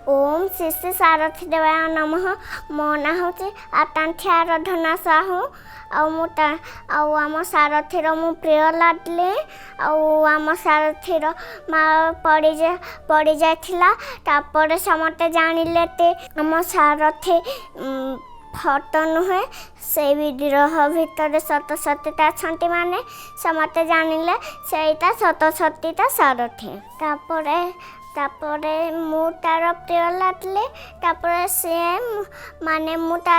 ओम श्री श्री सारथी देवाय नमः। मो ना हूँ आकांक्षा आराधना साहू आम सारथीर मु प्रिय लाडली आम सारथीर माँ पड़ी जापर समस्ते जानिले आम सारथी फटो नुहे से विग्रह भितर सतसतीटा अच्छा माने समस्ते जानिले सेटा सतसतीटा सारथी तापरे मु तार प्रिय लाडली तापरे से माने मु ता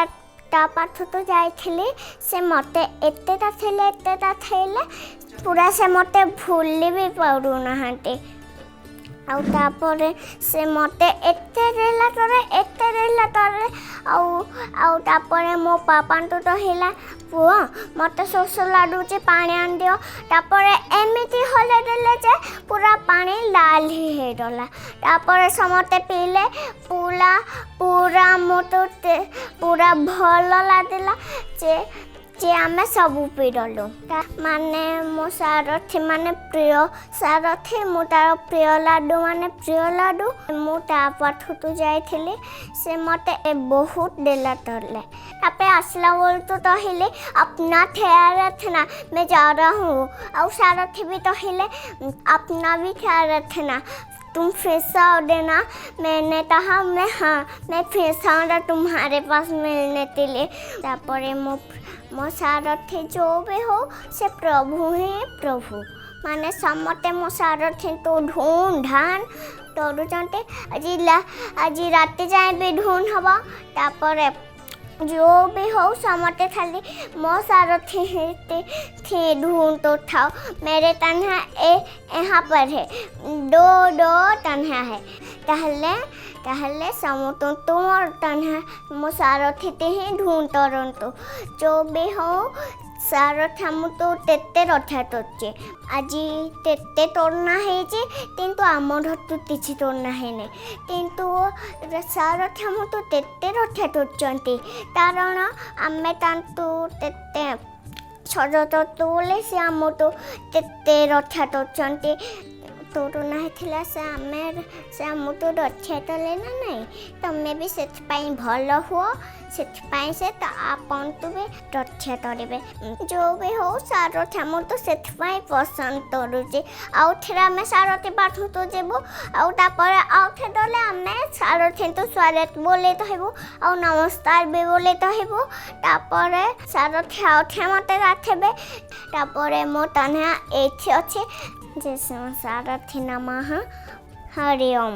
पाठ तो जाइली से मते एतेटा थैले पूरा से मते भूली भी पड़ूना तापरे से मते एते रहला तापरे मो पापा तो कहला पुआ मते शोष लाडुचे पानी आन दियो तापरे एमिति हले देले जे पूरा पानी लाल ही हे गला तापरे समते पीले पूरा मोटो पूरा भल लागला जे आमे सबू पीडलु माने मो सारथी माने प्रिय सारथी मु तार प्रिय लाडू माने प्रिय लाडू मु ता पाठ तो जाइली से मते बहुत देला तरले तापे आसला बोल तो कहले अपना ख्याल रखना मैं जा रहा हूँ और सारथी भी कहले अपना भी ख्याल रखना तुम फिर से आओ देना। मैंने कहा मैं फिर से आऊँगा तुम्हारे पास मिलने के लिए। तापरे मो सारथी जो भी हो से प्रभु ही प्रभु माने समते मो सारथी तो ढूंढान तोड़ुचंटे आज रात जाए भी ढूंढ हवा तापरे जो भी हो समते खाली मो सारथी थे ढूंढ तो उठाओ मेरे तन्हा यहाँ पर है दो तन्हा है कहले समुतो तुम और तन्हा मो सारथी ते ही ढूंढ तो जो भी हो सारथी हम तो तेते रक्षा तोचे आज तेते तोड़ना है जे किंतु आमर तो किछि तोड़ना है ने किंतु सारथी हम तो तेते रक्षा तोचंती कारण आमे तांतु तेते छजत तोले से आम तो तेते रक्षा तोचंती तोड़ नहीं थिला से आम तो रक्षा तले ना नहीं तमे भी से भल हुआ से आपन तो भी रक्षा करेंगे जो भी हो सारथी आम तो से पसंद करुचे आउ थे आम सारथी पाठ तो जेबू आउे दले आम सारथी तो स्वागत बोले कहबू आ नमस्कार भी बोले कहबू तापर सारथी आउे मत गाथेबे तापर मो तन्हा एठी अच्छे जैसे सारथी नमः हरि ओम।